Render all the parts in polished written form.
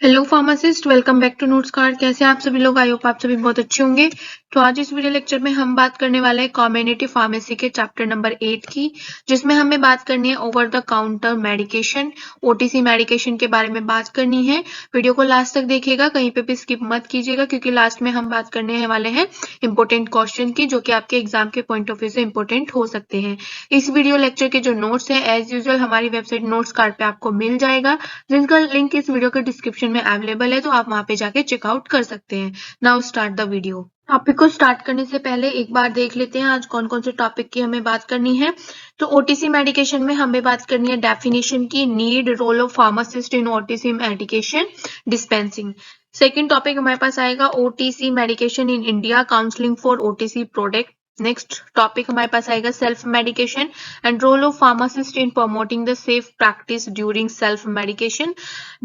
Hello pharmacist, welcome back to notes card. कैसे हैं आप सभी लोग? आई होप आप सभी बहुत अच्छे होंगे। तो आज इस वीडियो लेक्चर में हम बात करने वाले हैं कम्युनिटी फार्मेसी के चैप्टर नंबर 8 की, जिसमें हमें बात करनी है over the counter medication, OTC medication के बारे में बात करनी है। वीडियो को लास्ट तक देखिएगा, कहीं पे भी स्किप मत कीजिएगा, क्योंकि लास्ट में हम बात करने वाले हैं इंपॉर्टेंट क्वेश्चन की, जो कि आपके एग्जाम के पॉइंट ऑफ व्यू से इंपॉर्टेंट हो सकते हैं। इस वीडियो लेक्चर के जो नोट्स है एज यूजुअल हमारी वेबसाइट नोट्स कार्ड पे आपको मिल जाएगा, जिसका लिंक इस वीडियो के डिस्क्रिप्शन में अवेलेबल है, तो आप वहां पे जाके चेकआउट कर सकते हैं। Now start the video. Topic को स्टार्ट करने से पहले एक बार देख लेते हैं आज कौन कौन से टॉपिक की हमें बात करनी है। तो ओटीसी मेडिकेशन में हमें बात करनी है डेफिनेशन की, need, role of pharmacist in OTC medication dispensing. Second topic हमारे पास आएगा OTC medication in India, counselling for OTC product. Next topic हमारे पास आएगा self medication and role of pharmacist in promoting the safe practice during self medication.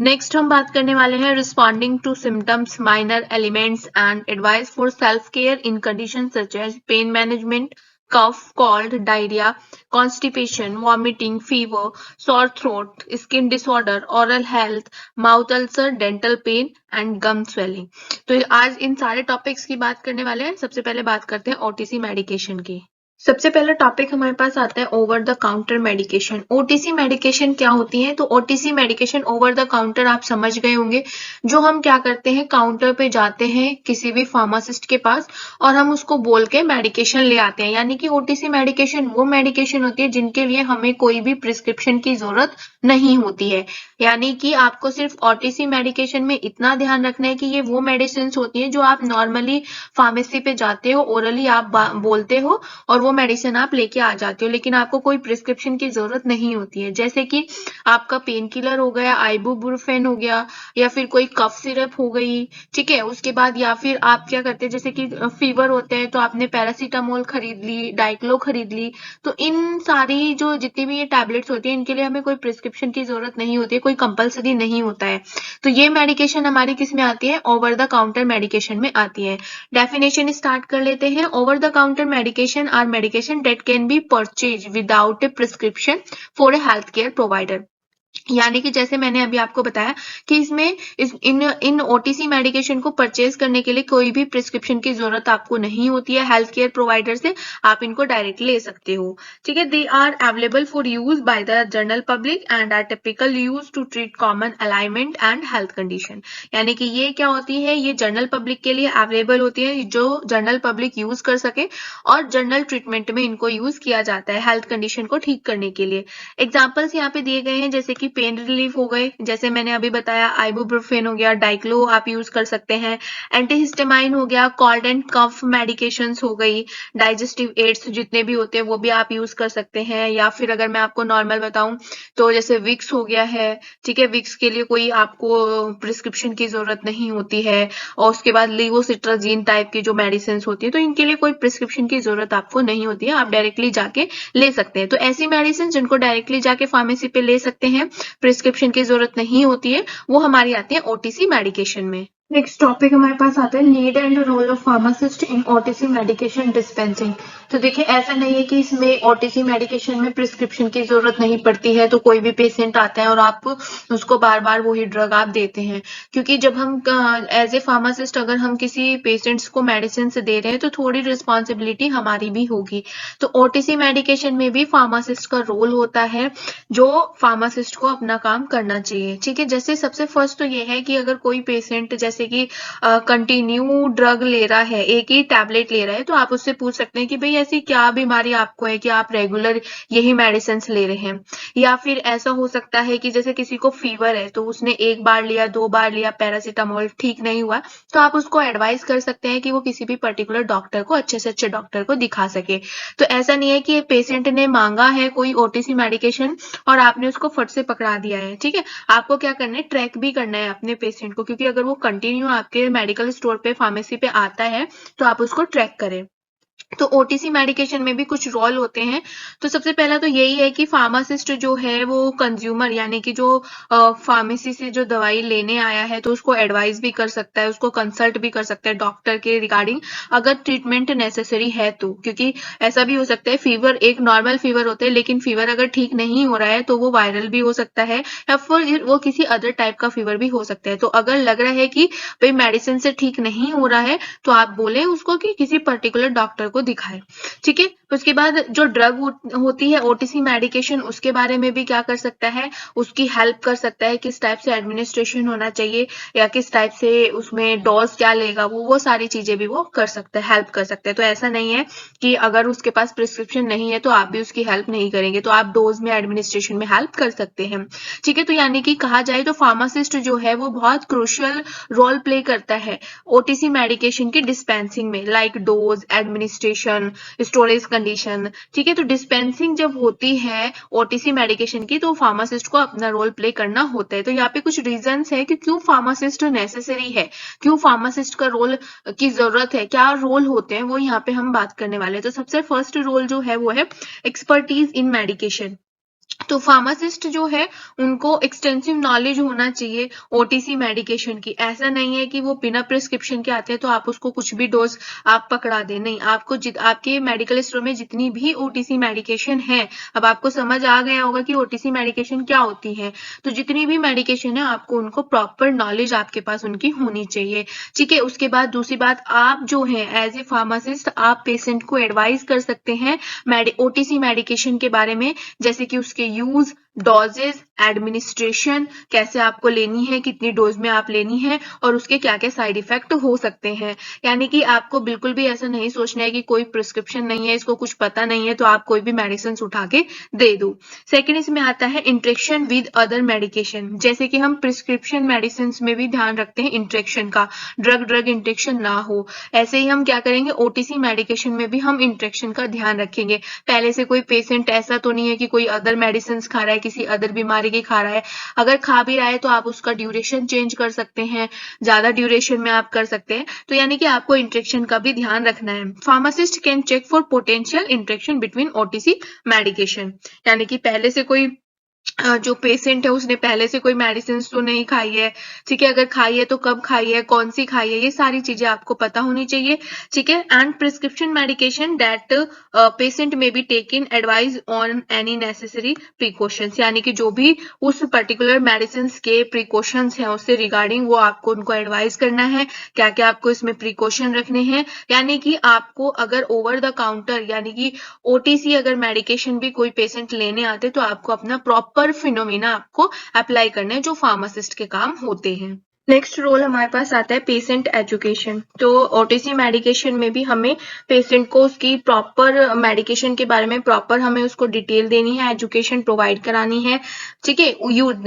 Next हम बात करने वाले हैं responding to symptoms, minor elements and advice for self care in condition such as pain management, cough, cold, diarrhea, constipation, vomiting, fever, sore throat, skin disorder, oral health, mouth ulcer, dental pain and gum swelling। तो आज इन सारे topics की बात करने वाले हैं। सबसे पहले बात करते हैं ओटीसी मेडिकेशन की। सबसे पहला टॉपिक हमारे पास आता है over the counter medication. OTC medication क्या होती है? तो OTC medication over the counter आप समझ गए होंगे, जो हम क्या करते हैं, काउंटर पे जाते हैं किसी भी फार्मासिस्ट के पास और हम उसको बोल के मेडिकेशन ले आते हैं। यानी कि ओटीसी मेडिकेशन वो मेडिकेशन होती है जिनके लिए हमें कोई भी प्रिस्क्रिप्शन की जरूरत नहीं होती है। यानी कि आपको सिर्फ ओटीसी मेडिकेशन में इतना ध्यान रखना है कि ये वो मेडिसिन होती है जो आप नॉर्मली फार्मेसी पे जाते हो, ओरली आप बोलते हो और वो मेडिसिन आप लेके आ जाते हो, लेकिन आपको कोई प्रिस्क्रिप्शन की जरूरत नहीं होती है। जैसे कि आपका पेन किलर हो गया, आइबुप्रोफेन हो गया, या फिर कोई कफ सिरप हो गई, ठीक है। उसके बाद या फिर आप क्या करते हैं, जैसे कि फीवर होते हैं तो आपने पैरासीटामोल खरीद ली, डाइक्लो खरीद ली। तो इन सारी जो जितनी भी ये टैबलेट्स होती है, इनके लिए हमें कोई प्रिस्क्रिप्शन की जरूरत नहीं होती है, कोई कंपलसरी नहीं होता है। तो ये मेडिकेशन हमारी किस में आती है? ओवर द काउंटर मेडिकेशन में आती है। डेफिनेशन स्टार्ट कर लेते हैं। Over the counter medication are medication that can be purchased without a prescription for a healthcare provider। यानी कि जैसे मैंने अभी आपको बताया कि इसमें इन ओटीसी मेडिकेशन को परचेज करने के लिए कोई भी प्रिस्क्रिप्शन की जरूरत आपको नहीं होती है। हेल्थ केयर प्रोवाइडर से आप इनको डायरेक्टली ले सकते हो, ठीक है। They are available for use by the general public and are typical use to treat common alignment and health condition. यानी कि ये क्या होती है, ये जनरल पब्लिक के लिए अवेलेबल होती है, जो जनरल पब्लिक यूज कर सके, और जनरल ट्रीटमेंट में इनको यूज किया जाता है हेल्थ कंडीशन को ठीक करने के लिए। एग्जाम्पल्स यहाँ पे दिए गए हैं, जैसे कि पेन रिलीफ हो गए, जैसे मैंने अभी बताया, आइबुप्रोफेन हो गया, डाइक्लो आप यूज कर सकते हैं, एंटीहिस्टामाइन हो गया, कोल्ड एंड कफ मेडिकेशंस हो गई, डाइजेस्टिव एड्स जितने भी होते हैं वो भी आप यूज कर सकते हैं। या फिर अगर मैं आपको नॉर्मल बताऊं तो जैसे विक्स हो गया है, ठीक है। विक्स के लिए कोई आपको प्रिस्क्रिप्शन की जरूरत नहीं होती है। और उसके बाद लीवोसिट्राजीन टाइप की जो मेडिसिन होती है, तो इनके लिए कोई प्रिस्क्रिप्शन की जरूरत आपको नहीं होती है, आप डायरेक्टली जाके ले सकते हैं। तो ऐसी मेडिसिन जिनको डायरेक्टली जाके फार्मेसी पे ले सकते हैं, प्रिस्क्रिप्शन की जरूरत नहीं होती है, वो हमारी आती है ओटीसी मेडिकेशन में। नेक्स्ट टॉपिक हमारे पास आता है need and role of pharmacist in OTC medication dispensing. तो देखिए, ऐसा नहीं है कि इसमें ओटीसी मेडिकेशन में प्रिस्क्रिप्शन की जरूरत नहीं पड़ती है, तो कोई भी पेशेंट आता है और आप उसको बार बार वही ड्रग आप देते हैं। क्योंकि जब हम एज ए फार्मासिस्ट अगर हम किसी पेशेंट्स को मेडिसिन दे रहे हैं तो थोड़ी रिस्पॉन्सिबिलिटी हमारी भी होगी। तो ओटीसी मेडिकेशन में भी फार्मासिस्ट का रोल होता है, जो फार्मासिस्ट को अपना काम करना चाहिए, ठीक है। जैसे सबसे फर्स्ट तो ये है कि अगर कोई पेशेंट जैसे कि कंटिन्यू ड्रग ले रहा है, एक ही टैबलेट ले रहा है, तो आप उससे पूछ सकते हैं कि भाई ऐसी क्या बीमारी आपको है कि आप रेगुलर यही मेडिसिन ले रहे हैं। या फिर ऐसा हो सकता है कि जैसे किसी को फीवर है, तो उसने एक बार लिया, 2 बार लिया पैरासीटामोल, ठीक नहीं हुआ, तो आप उसको एडवाइस कर सकते हैं कि वो किसी भी पर्टिकुलर डॉक्टर को, अच्छे से अच्छे डॉक्टर को दिखा सके। तो ऐसा नहीं है कि पेशेंट ने मांगा है कोई ओटीसी मेडिकेशन और आपने उसको फट से पकड़ा दिया है, ठीक है। आपको क्या करना है, ट्रैक भी करना है अपने पेशेंट को, क्योंकि अगर वो कंटिन्यू आपके मेडिकल स्टोर पे, फार्मेसी पे आता है, तो आप उसको ट्रैक करें। तो ओटीसी मेडिकेशन में भी कुछ रोल होते हैं। तो सबसे पहला तो यही है कि फार्मासिस्ट जो है वो कंज्यूमर यानी कि जो फार्मेसी से जो दवाई लेने आया है तो उसको एडवाइस भी कर सकता है, उसको कंसल्ट भी कर सकता है डॉक्टर के रिगार्डिंग, अगर ट्रीटमेंट नेसेसरी है तो। क्योंकि ऐसा भी हो सकता है फीवर एक नॉर्मल फीवर होता है, लेकिन फीवर अगर ठीक नहीं हो रहा है तो वो वायरल भी हो सकता है या फिर वो किसी अदर टाइप का फीवर भी हो सकता है। तो अगर लग रहा है कि भाई मेडिसिन से ठीक नहीं हो रहा है तो आप बोले उसको कि किसी पर्टिकुलर डॉक्टर को दिखाए। ठीक है, उसके बाद जो ड्रग होती है ओटीसी मेडिकेशन, उसके बारे में भी क्या कर सकता है, उसकी हेल्प कर सकता है, किस टाइप से एडमिनिस्ट्रेशन होना चाहिए या किस टाइप से उसमें डोज क्या लेगा, वो सारी चीजें भी वो कर सकता है, हेल्प कर सकता है। तो ऐसा नहीं है कि अगर उसके पास प्रिस्क्रिप्शन नहीं है तो आप भी उसकी हेल्प नहीं करेंगे, तो आप डोज में एडमिनिस्ट्रेशन में हेल्प कर सकते हैं। ठीक है, तो यानी कि कहा जाए तो फार्मासिस्ट जो है वो बहुत क्रूशियल रोल प्ले करता है ओटीसी मेडिकेशन की डिस्पेंसिंग में, like dose, administration, storage condition. ठीक है, तो डिस्पेंसिंग जब होती है ओटीसी मेडिकेशन की तो फार्मासिस्ट को अपना रोल प्ले करना होता है। तो यहाँ पे कुछ रीजंस है कि क्यों फार्मासिस्ट नेसेसरी है, क्यों फार्मासिस्ट का रोल की जरूरत है, क्या रोल होते हैं, वो यहाँ पे हम बात करने वाले हैं। तो सबसे फर्स्ट रोल जो है वो है एक्सपर्टीज इन मेडिकेशन। तो फार्मासिस्ट जो है उनको एक्सटेंसिव नॉलेज होना चाहिए ओटीसी मेडिकेशन की। ऐसा नहीं है कि वो बिना प्रिस्क्रिप्शन के आते हैं तो आप उसको कुछ भी डोज आप पकड़ा दें, नहीं, आपको आपके मेडिकल स्टोर में जितनी भी ओटीसी मेडिकेशन है, अब आपको समझ आ गया होगा कि ओटीसी मेडिकेशन क्या होती है। तो जितनी भी मेडिकेशन है आपको उनको प्रॉपर नॉलेज आपके पास उनकी होनी चाहिए। ठीक है, उसके बाद दूसरी बात, आप जो है एज ए फार्मासिस्ट आप पेशेंट को एडवाइस कर सकते हैं ओटीसी मेडिकेशन के बारे में, जैसे कि उसके यूज, डोजेस, एडमिनिस्ट्रेशन, कैसे आपको लेनी है, कितनी डोज में आप लेनी है और उसके क्या क्या साइड इफेक्ट हो सकते हैं। यानी कि आपको बिल्कुल भी ऐसा नहीं सोचना है कि कोई प्रिस्क्रिप्शन नहीं है, इसको कुछ पता नहीं है तो आप कोई भी मेडिसिन उठा के दे दो। सेकेंड इसमें आता है इंटरेक्शन विद अदर मेडिकेशन, जैसे कि हम प्रिस्क्रिप्शन मेडिसिन में भी ध्यान रखते हैं इंटरेक्शन का, ड्रग ड्रग इंटरेक्शन ना हो। ऐसे ही हम क्या करेंगे ओटीसी मेडिकेशन में भी हम इंटरेक्शन का ध्यान रखेंगे। पहले से कोई पेशेंट ऐसा तो नहीं है कि कोई अदर मेडिसिन खा रहा है, किसी अदर बीमारी की खा रहा है, अगर खा भी रहा है तो आप उसका ड्यूरेशन चेंज कर सकते हैं, ज्यादा ड्यूरेशन में आप कर सकते हैं। तो यानी कि आपको इंटरेक्शन का भी ध्यान रखना है। Pharmacist can check for potential interaction between OTC medication, यानी कि पहले से कोई जो पेशेंट है उसने पहले से कोई मेडिसिन तो नहीं खाई है, ठीक है, अगर खाई है तो कब खाई है, कौन सी खाई है, ये सारी चीजें आपको पता होनी चाहिए। ठीक है, and prescription medication that patient may be taken advice on any necessary precautions, यानी कि जो भी उस पर्टिकुलर मेडिसिन के प्रिकॉशंस हैं उससे रिगार्डिंग वो आपको उनको एडवाइस करना है, क्या क्या आपको इसमें प्रिकॉशन रखने हैं। यानी कि आपको अगर ओवर द काउंटर यानी कि ओटीसी अगर मेडिकेशन भी कोई पेशेंट लेने आते तो आपको अपना प्रॉपर फिनोमिना आपको अप्लाई करना है, जो फार्मासिस्ट के काम होते हैं। नेक्स्ट रोल हमारे पास आता है पेशेंट एजुकेशन। तो ओटीसी मेडिकेशन में भी हमें पेशेंट को उसकी प्रॉपर मेडिकेशन के बारे में प्रॉपर हमें उसको डिटेल देनी है, एजुकेशन प्रोवाइड करानी है। ठीक है,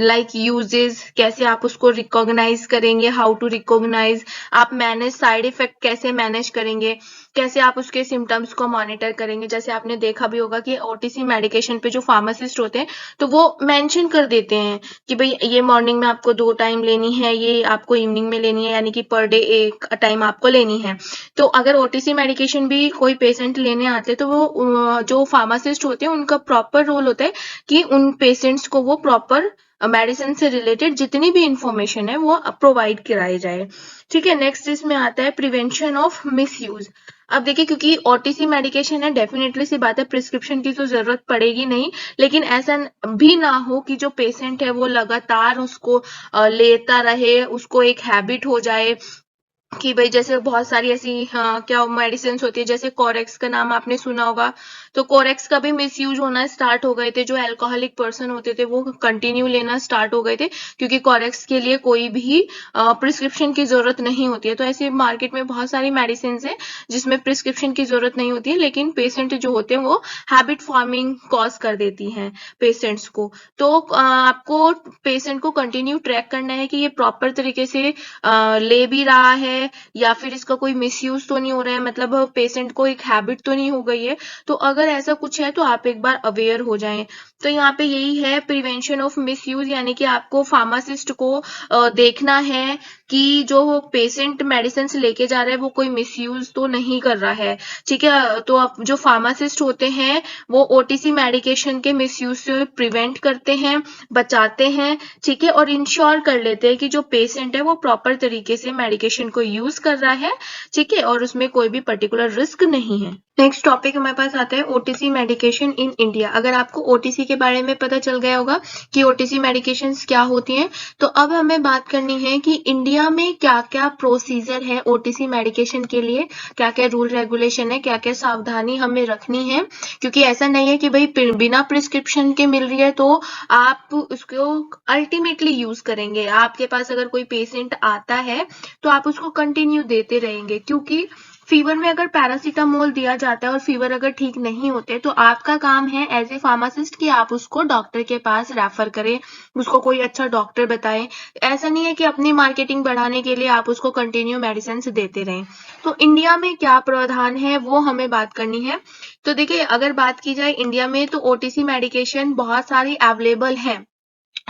लाइक यूजेस, कैसे आप उसको रिकॉग्नाइज करेंगे, हाउ टू रिकॉग्नाइज, आप मैनेज साइड इफेक्ट कैसे मैनेज करेंगे, कैसे आप उसके सिम्टम्स को मॉनिटर करेंगे। जैसे आपने देखा भी होगा कि ओटीसी मेडिकेशन पे जो फार्मासिस्ट होते हैं तो वो मेंशन कर देते हैं कि भाई ये मॉर्निंग में आपको 2 टाइम लेनी है, ये आपको इवनिंग में लेनी है, यानी कि पर डे 1 टाइम आपको लेनी है। तो अगर ओटीसी मेडिकेशन भी कोई पेशेंट लेने आते हैं तो वो जो फार्मासिस्ट होते हैं उनका प्रॉपर रोल होता है कि उन पेशेंट्स को वो प्रॉपर मेडिसिन से रिलेटेड जितनी भी इंफॉर्मेशन है वो प्रोवाइड कराई जाए। ठीक है, नेक्स्ट इसमें आता है प्रिवेंशन ऑफ मिसयूज। अब देखिए, क्योंकि ओटीसी मेडिकेशन है, डेफिनेटली सी बात है प्रिस्क्रिप्शन की तो जरूरत पड़ेगी नहीं, लेकिन ऐसा भी ना हो कि जो पेशेंट है वो लगातार उसको लेता रहे, उसको एक हैबिट हो जाए कि भाई जैसे बहुत सारी ऐसी क्या मेडिसिन होती है, जैसे कोरेक्स का नाम आपने सुना होगा। तो कोरेक्स का भी मिसयूज होना स्टार्ट हो गए थे, जो अल्कोहलिक पर्सन होते थे वो कंटिन्यू लेना स्टार्ट हो गए थे, क्योंकि कोरेक्स के लिए कोई भी प्रिस्क्रिप्शन की जरूरत नहीं होती है। तो ऐसे मार्केट में बहुत सारी मेडिसिन है जिसमें प्रिस्क्रिप्शन की जरूरत नहीं होती है, लेकिन पेशेंट जो होते हैं वो हैबिट फॉर्मिंग कॉज कर देती हैं पेशेंट्स को। तो आपको पेशेंट को कंटिन्यू ट्रैक करना है कि ये प्रॉपर तरीके से ले भी रहा है है या फिर इसका कोई मिसयूज तो नहीं हो रहा है, मतलब पेशेंट को एक हैबिट तो नहीं हो गई है। तो अगर ऐसा कुछ है तो आप एक बार अवेयर हो जाएं। तो यहाँ पे यही है प्रिवेंशन ऑफ मिसयूज, यानी कि आपको फार्मासिस्ट को देखना है कि जो पेशेंट मेडिसिन लेके जा रहा है वो कोई मिसयूज तो नहीं कर रहा है। ठीक है, तो अब जो फार्मासिस्ट होते हैं वो ओटीसी मेडिकेशन के मिसयूज से प्रिवेंट करते हैं, बचाते हैं। ठीक है, और इंश्योर कर लेते हैं कि जो पेशेंट है वो प्रॉपर तरीके से मेडिकेशन को यूज कर रहा है। ठीक है, और उसमें कोई भी पर्टिकुलर रिस्क नहीं है। नेक्स्ट टॉपिक हमारे पास आता है ओटीसी मेडिकेशन इन इंडिया। अगर आपको ओटीसी के बारे में पता चल गया होगा कि ओटीसी मेडिकेशंस क्या होती हैं, तो अब हमें बात करनी है कि इंडिया में क्या क्या प्रोसीजर है ओटीसी मेडिकेशन के लिए, क्या क्या रूल रेगुलेशन है, क्या क्या सावधानी हमें रखनी है। क्योंकि ऐसा नहीं है कि भाई बिना प्रिस्क्रिप्शन के मिल रही है तो आप उसको अल्टीमेटली यूज करेंगे। आपके पास अगर कोई पेशेंट आता है तो आप उसको कंटिन्यू देते रहेंगे, क्योंकि फीवर में अगर पैरासीटामोल दिया जाता है और फीवर अगर ठीक नहीं होते तो आपका काम है एज ए फार्मासिस्ट कि आप उसको डॉक्टर के पास रेफर करें, उसको कोई अच्छा डॉक्टर बताएं। ऐसा नहीं है कि अपनी मार्केटिंग बढ़ाने के लिए आप उसको कंटिन्यू मेडिसिन देते रहें। तो इंडिया में क्या प्रावधान है वो हमें बात करनी है। तो देखिए, अगर बात की जाए इंडिया में तो ओटीसी मेडिकेशन बहुत सारी अवेलेबल है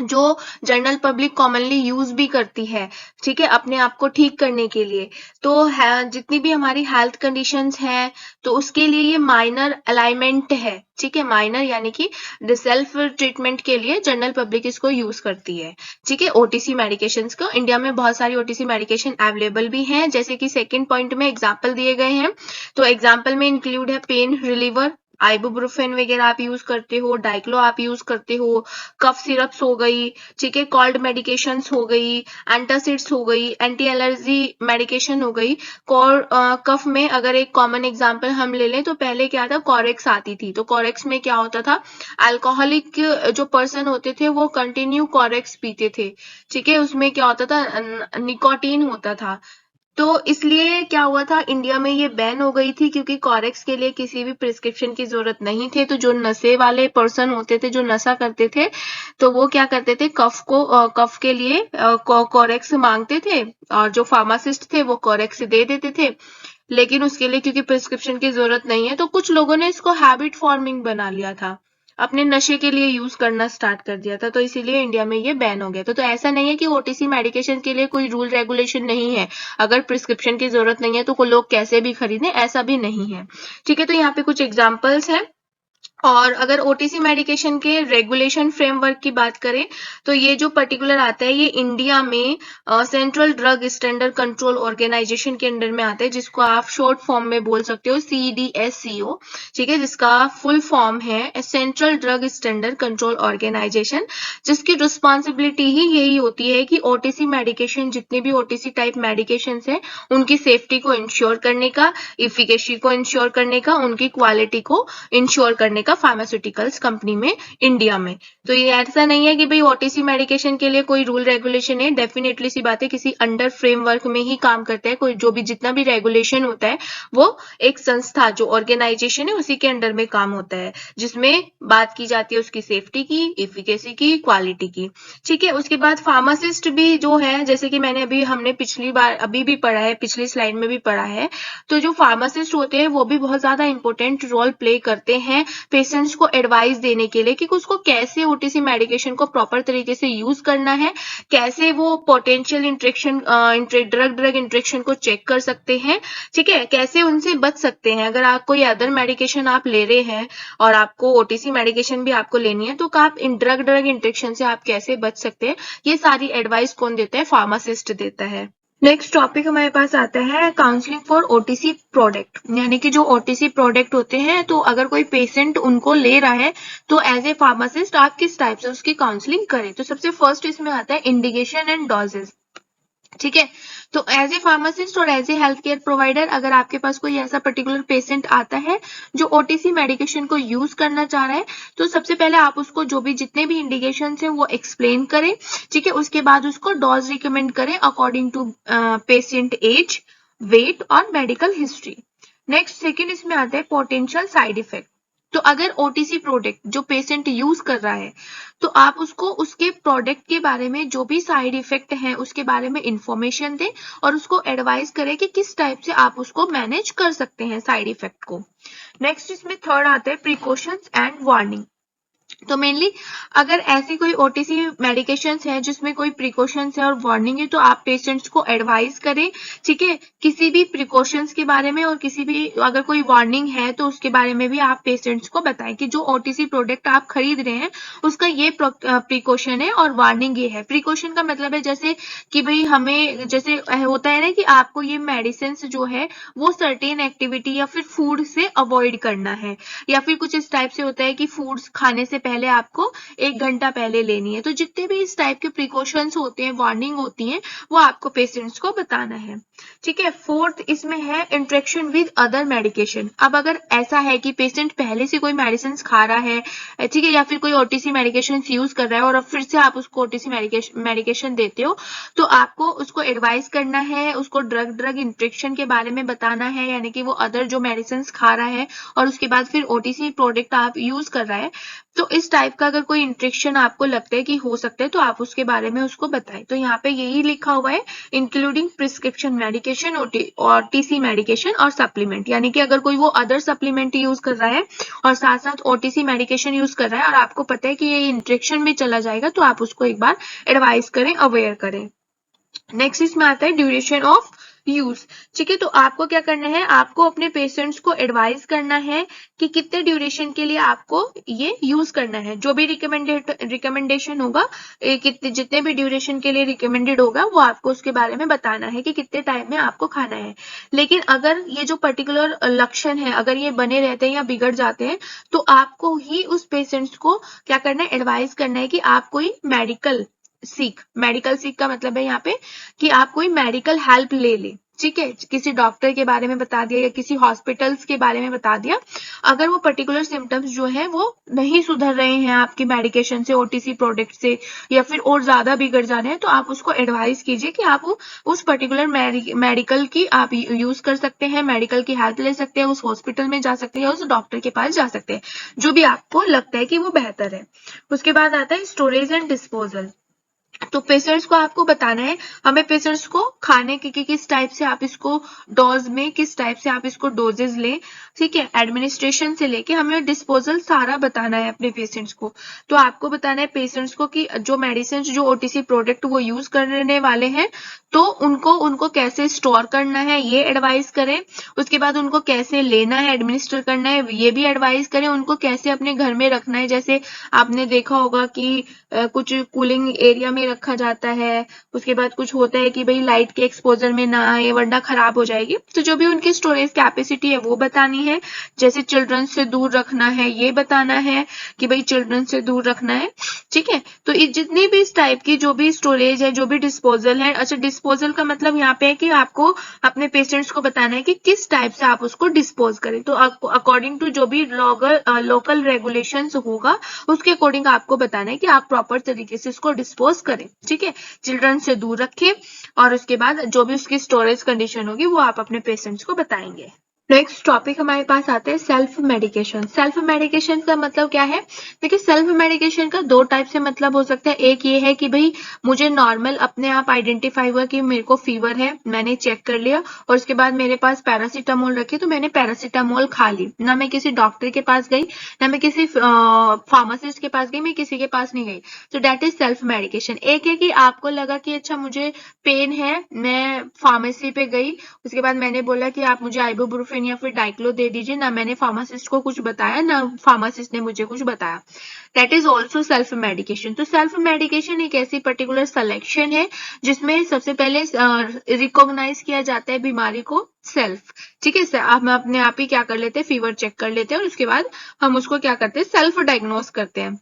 जो जनरल पब्लिक कॉमनली यूज भी करती है। ठीक है, अपने आप को ठीक करने के लिए। तो जितनी भी हमारी हेल्थ कंडीशंस हैं तो उसके लिए ये माइनर अलाइनमेंट है। ठीक है, माइनर यानी कि सेल्फ ट्रीटमेंट के लिए जनरल पब्लिक इसको यूज करती है। ठीक है, ओटीसी मेडिकेशंस को इंडिया में बहुत सारी ओटीसी मेडिकेशन अवेलेबल भी हैं, जैसे कि सेकंड पॉइंट में एग्जांपल दिए गए हैं। तो एग्जांपल में इंक्लूड है पेन रिलीवर, आइबुप्रोफेन वगैरह आप यूज करते हो, डाइक्लो आप यूज करते हो, कफ सिरप्स हो गई, ठीक है, कॉल्ड मेडिकेशंस हो गई, एंटासिड्स हो गई, एंटी एलर्जी मेडिकेशन हो गई। कफ में अगर एक कॉमन एग्जांपल हम ले लें तो पहले क्या था, कॉरेक्स आती थी। तो कॉरेक्स में क्या होता था, अल्कोहलिक जो पर्सन होते थे वो कंटिन्यू कॉरेक्स पीते थे। ठीक है, उसमें क्या होता था, निकोटीन होता था। तो इसलिए क्या हुआ था, इंडिया में ये बैन हो गई थी, क्योंकि कॉरेक्स के लिए किसी भी प्रिस्क्रिप्शन की जरूरत नहीं थी। तो जो नशे वाले पर्सन होते थे, जो नशा करते थे, तो वो क्या करते थे, कफ के लिए कॉरेक्स मांगते थे, और जो फार्मासिस्ट थे वो कॉरेक्स दे देते थे। लेकिन उसके लिए क्योंकि प्रिस्क्रिप्शन की जरूरत नहीं है तो कुछ लोगों ने इसको हैबिट फॉर्मिंग बना लिया था, अपने नशे के लिए यूज करना स्टार्ट कर दिया था। तो इसीलिए इंडिया में ये बैन हो गया था। तो ऐसा नहीं है कि ओटीसी मेडिकेशन के लिए कोई रूल रेगुलेशन नहीं है, अगर प्रिस्क्रिप्शन की जरूरत नहीं है तो लोग कैसे भी खरीदें, ऐसा भी नहीं है। ठीक है, तो यहाँ पे कुछ एग्जाम्पल्स हैं। और अगर ओटीसी मेडिकेशन के रेगुलेशन फ्रेमवर्क की बात करें तो ये जो पर्टिकुलर आता है ये इंडिया में central drug standard control organisation के अंडर में आता है, जिसको आप शॉर्ट फॉर्म में बोल सकते हो CDSCO। ठीक है, जिसका फुल फॉर्म है central drug standard control organisation, जिसकी रिस्पॉन्सिबिलिटी ही यही होती है कि ओटीसी मेडिकेशन, जितने भी ओटीसी टाइप मेडिकेशन है उनकी सेफ्टी को इंश्योर करने का, इफिकेसी को इंश्योर करने का, उनकी क्वालिटी को इंश्योर करने का फार्मास्यूटिकल्स कंपनी में इंडिया में। तो ये ऐसा नहीं है कि भाई ओटीसी मेडिकेशन के लिए कोई रूल रेगुलेशन है, डेफिनेटली सी बात है किसी अंडर फ्रेमवर्क में ही काम करता है। कोई जो भी जितना भी रेगुलेशन होता है वो एक संस्था, जो ऑर्गेनाइजेशन है उसी के अंडर में काम होता है, जिसमें बात की जाती है उसकी सेफ्टी की, इफिकेसी की, क्वालिटी की। ठीक है, उसके बाद फार्मासिस्ट भी जो है, जैसे कि हमने पिछली बार अभी भी पढ़ा है, पिछली स्लाइड में भी पढ़ा है, तो जो फार्मासिस्ट होते हैं वो भी बहुत ज्यादा इंपॉर्टेंट रोल प्ले करते हैं पेशेंट्स को एडवाइस देने के लिए कि उसको कैसे ओटीसी मेडिकेशन को प्रॉपर तरीके से यूज करना है, कैसे वो पोटेंशियल इंट्रेक्शन ड्रग इंट्रेक्शन को चेक कर सकते हैं। ठीक है, कैसे उनसे बच सकते हैं। अगर आप कोई अदर मेडिकेशन आप ले रहे हैं और आपको ओटीसी मेडिकेशन भी आपको लेनी है तो आप इन ड्रग इंट्रेक्शन से आप कैसे बच सकते हैं, ये सारी एडवाइस कौन देता है, फार्मासिस्ट देता है। नेक्स्ट टॉपिक हमारे पास आता है काउंसलिंग फॉर ओटीसी प्रोडक्ट, यानी कि जो ओटीसी प्रोडक्ट होते हैं तो अगर कोई पेशेंट उनको ले रहा है तो एज ए फार्मासिस्ट आप किस टाइप से उसकी काउंसलिंग करें। तो सबसे फर्स्ट इसमें आता है इंडिकेशन एंड डोजेस। ठीक है, तो एज ए फार्मासिस्ट और as a health care provider अगर आपके पास कोई ऐसा पर्टिकुलर पेशेंट आता है जो ओटीसी मेडिकेशन को यूज करना चाह रहा है, तो सबसे पहले आप उसको जो भी जितने भी इंडिकेशन है वो एक्सप्लेन करें। ठीक है, उसके बाद उसको डोज रिकमेंड करें according to patient age, weight और मेडिकल हिस्ट्री। नेक्स्ट सेकेंड इसमें आता है पोटेंशियल साइड इफेक्ट। तो अगर ओटीसी प्रोडक्ट जो पेशेंट यूज कर रहा है तो आप उसको उसके प्रोडक्ट के बारे में जो भी साइड इफेक्ट हैं उसके बारे में इंफॉर्मेशन दें और उसको एडवाइस करें कि किस टाइप से आप उसको मैनेज कर सकते हैं साइड इफेक्ट को। नेक्स्ट इसमें थर्ड आता है प्रिकॉशंस एंड वार्निंग। तो मेनली अगर ऐसी कोई ओटीसी मेडिकेशंस है जिसमें कोई प्रिकॉशंस है और वार्निंग है तो आप पेशेंट्स को एडवाइस करें, ठीक है, किसी भी प्रिकॉशंस के बारे में और किसी भी अगर कोई वार्निंग है तो उसके बारे में भी आप पेशेंट्स को बताएं कि जो ओटीसी प्रोडक्ट आप खरीद रहे हैं उसका ये प्रिकॉशन है और वार्निंग ये है। प्रिकॉशन का मतलब है जैसे कि भाई हमें जैसे होता है ना कि आपको ये मेडिसिन जो है वो सर्टेन एक्टिविटी या फिर फूड से अवॉइड करना है, या फिर कुछ इस टाइप से होता है कि फूड्स खाने से पहले आपको 1 घंटा पहले लेनी है। तो जितने भी इस टाइप के प्रिकॉशंस होते हैं, वार्निंग होती हैं, वो आपको पेशेंट्स को बताना है, ठीक है। फोर्थ इसमें है इंटरेक्शन विद अदर मेडिकेशन। अब अगर ऐसा है कि पेशेंट पहले से कोई मेडिसिन खा रहा है, ठीक है, या फिर कोई ओटीसी मेडिकेशन यूज कर रहा है और अब फिर से आप उसको ओटीसी मेडिकेशन देते हो तो आपको उसको एडवाइस करना है, उसको ड्रग इंटरेक्शन के बारे में बताना है, यानी कि वो अदर जो मेडिसिन खा रहा है और उसके बाद फिर ओटीसी प्रोडक्ट आप यूज कर रहा है तो इस टाइप का अगर कोई इंटरेक्शन आपको लगता है कि हो सकता है तो आप उसके बारे में उसको बताएं। तो यहाँ पे यही लिखा हुआ है इंक्लूडिंग प्रिस्क्रिप्शन मेडिकेशन और टीसी मेडिकेशन और सप्लीमेंट, यानी कि अगर कोई वो अदर सप्लीमेंट यूज कर रहा है और साथ साथ ओटीसी मेडिकेशन यूज कर रहा है और आपको पता है कि ये इंटरेक्शन में चला जाएगा तो आप उसको एक बार एडवाइस करें, अवेयर करें। नेक्स्ट इसमें आता है ड्यूरेशन ऑफ यूज, ठीक है। तो आपको क्या करना है, आपको अपने पेशेंट्स को एडवाइस करना है कि कितने ड्यूरेशन के लिए आपको ये यूज करना है। जो भी रिकमेंडेशन होगा, कितने जितने भी ड्यूरेशन के लिए रिकमेंडेड होगा वो आपको उसके बारे में बताना है कि कितने टाइम में आपको खाना है। लेकिन अगर ये जो पर्टिकुलर लक्षण है अगर ये बने रहते हैं या बिगड़ जाते हैं तो आपको ही उस पेशेंट्स को क्या करना है, एडवाइस करना है कि आप कोई मेडिकल सीख का मतलब है यहाँ पे कि आप कोई मेडिकल हेल्प ले ले, ठीक है, किसी डॉक्टर के बारे में बता दिया या किसी हॉस्पिटल्स के बारे में बता दिया। अगर वो पर्टिकुलर सिम्टम्स जो है वो नहीं सुधर रहे हैं आपकी मेडिकेशन से, ओटीसी प्रोडक्ट से, या फिर और ज्यादा बिगड़ जा रहे हैं तो आप उसको एडवाइस कीजिए कि आप उस पर्टिकुलर मेडिकल की आप यूज कर सकते हैं, मेडिकल की हेल्प ले सकते हैं, उस हॉस्पिटल में जा सकते हैं, उस डॉक्टर के पास जा सकते हैं, जो भी आपको लगता है कि वो बेहतर है। उसके बाद आता है स्टोरेज एंड डिस्पोजल। तो पेशेंट्स को आपको बताना है, हमें पेशेंट्स को खाने की किस टाइप से आप इसको डोज में किस टाइप से आप इसको डोजेज लें, ठीक है, एडमिनिस्ट्रेशन से लेके हमें डिस्पोजल सारा बताना है अपने पेशेंट्स को। तो आपको बताना है पेशेंट्स को कि जो मेडिसिन जो ओटीसी प्रोडक्ट वो यूज करने वाले हैं तो उनको कैसे स्टोर करना है ये एडवाइस करें। उसके बाद उनको कैसे लेना है, एडमिनिस्टर करना है, ये भी एडवाइस करें। उनको कैसे अपने घर में रखना है, जैसे आपने देखा होगा कि कुछ कूलिंग एरिया में रखा जाता है, उसके बाद कुछ होता है कि भाई लाइट के एक्सपोजर में ना आए वरना खराब हो जाएगी। तो जो भी उनकी स्टोरेज कैपेसिटी है वो बतानी है, जैसे चिल्ड्रन से दूर रखना है ये बताना है कि भाई चिल्ड्रन से दूर रखना है, ठीक है। तो जितनी भी इस टाइप की जो भी स्टोरेज है, जो भी डिस्पोजल है, अच्छा डिस्पोजल का मतलब यहाँ पे है कि आपको अपने पेशेंट्स को बताना है कि किस टाइप से आप उसको डिस्पोज करें। तो अकॉर्डिंग टू जो भी लोकल रेगुलेशंस होगा उसके अकॉर्डिंग आपको बताना है कि आप प्रॉपर तरीके से इसको डिस्पोज करें, ठीक है, चिल्ड्रन से दूर रखें और उसके बाद जो भी उसकी स्टोरेज कंडीशन होगी वो आप अपने पेशेंट्स को बताएंगे। नेक्स्ट टॉपिक हमारे पास आते हैं सेल्फ मेडिकेशन। सेल्फ मेडिकेशन का मतलब क्या है, देखिए सेल्फ मेडिकेशन का दो टाइप से मतलब हो सकता है। एक ये है कि भाई मुझे नॉर्मल अपने आप आइडेंटिफाई हुआ कि मेरे को फीवर है, मैंने चेक कर लिया और उसके बाद मेरे पास पैरासीटामोल रखी तो मैंने पैरासीटामोल खा ली, ना मैं किसी डॉक्टर के पास गई ना मैं किसी फार्मासिस्ट के पास गई, मैं किसी के पास नहीं गई। तो डेट इज सेल्फ मेडिकेशन। एक है कि आपको लगा कि अच्छा मुझे पेन है, मैं फार्मेसी पे गई, उसके बाद मैंने बोला कि आप मुझे आइबुप्रोफेन या फिर डाइक्लो दे दीजिए, ना मैंने फार्मासिस्ट को कुछ बताया ना फार्मासिस्ट ने मुझे कुछ बताया। That is also self medication. तो सेल्फ मेडिकेशन एक ऐसी पर्टिकुलर सिलेक्शन है जिसमें सबसे पहले रिकॉग्नाइज किया जाता है बीमारी को सेल्फ, ठीक है। हम अपने आप ही क्या कर लेते हैं, फीवर चेक कर लेते हैं और उसके बाद हम उसको क्या करते हैं, सेल्फ डायग्नोस करते हैं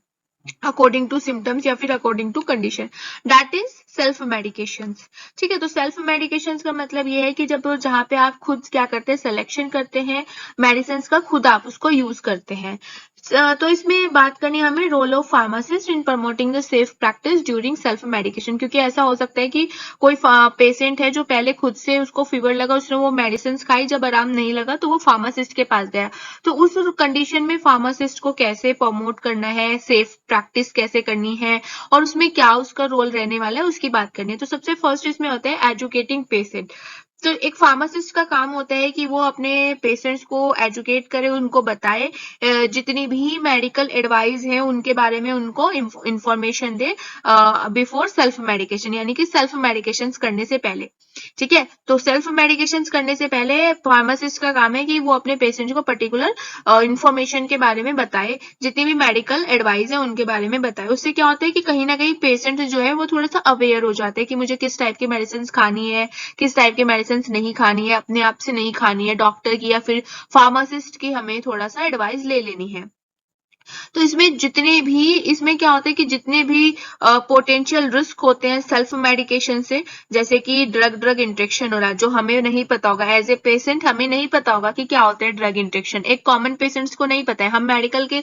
अकॉर्डिंग टू सिम्टम्स या फिर according to condition. That is self medication, ठीक है। तो सेल्फ मेडिकेशन का मतलब ये है कि जब जहाँ पे आप खुद क्या करते हैं, सिलेक्शन करते हैं मेडिसिन का, खुद आप उसको यूज करते हैं, तो इसमें बात करनी है हमें role of pharmacist in promoting the safe practice during self medication, क्योंकि ऐसा हो सकता है कि कोई पेशेंट है जो पहले खुद से उसको फीवर लगा, उसने वो मेडिसिन खाई, जब आराम नहीं लगा तो वो फार्मासिस्ट के पास गया। तो उस कंडीशन में फार्मासिस्ट को कैसे प्रमोट करना है, सेफ प्रैक्टिस कैसे करनी है और उसमें क्या उसका रोल रहने वाला है, उसकी बात करनी है। तो सबसे फर्स्ट इसमें होता है एजुकेटिंग पेशेंट। तो एक फार्मासिस्ट का काम होता है कि वो अपने पेशेंट्स को एजुकेट करे, उनको बताए, जितनी भी मेडिकल एडवाइस है उनके बारे में उनको इंफॉर्मेशन दे बिफोर सेल्फ मेडिकेशन, यानी कि सेल्फ मेडिकेशन करने से पहले। ठीक है, तो सेल्फ मेडिकेशन करने से पहले फार्मासिस्ट का काम है कि वो अपने पेशेंट को पर्टिकुलर इंफॉर्मेशन के बारे में बताए, जितनी भी मेडिकल एडवाइस है उनके बारे में बताए। उससे क्या होता है कि कहीं ना कहीं पेशेंट जो है वो थोड़ा सा अवेयर हो जाते हैं कि मुझे किस टाइप की मेडिसिन खानी है, किस टाइप की मेडिसिन नहीं खानी है, अपने आप से नहीं खानी है, डॉक्टर की या फिर फार्मासिस्ट की हमें थोड़ा सा एडवाइस ले लेनी है। तो इसमें क्या होता है कि जितने भी पोटेंशियल रिस्क होते हैं सेल्फ मेडिकेशन से, जैसे कि ड्रग इंट्रेक्शन हो रहा है जो हमें नहीं पता होगा, एज ए पेशेंट हमें नहीं पता होगा कि क्या होता है ड्रग इंट्रेक्शन, एक कॉमन पेशेंट्स को नहीं पता है। हम मेडिकल के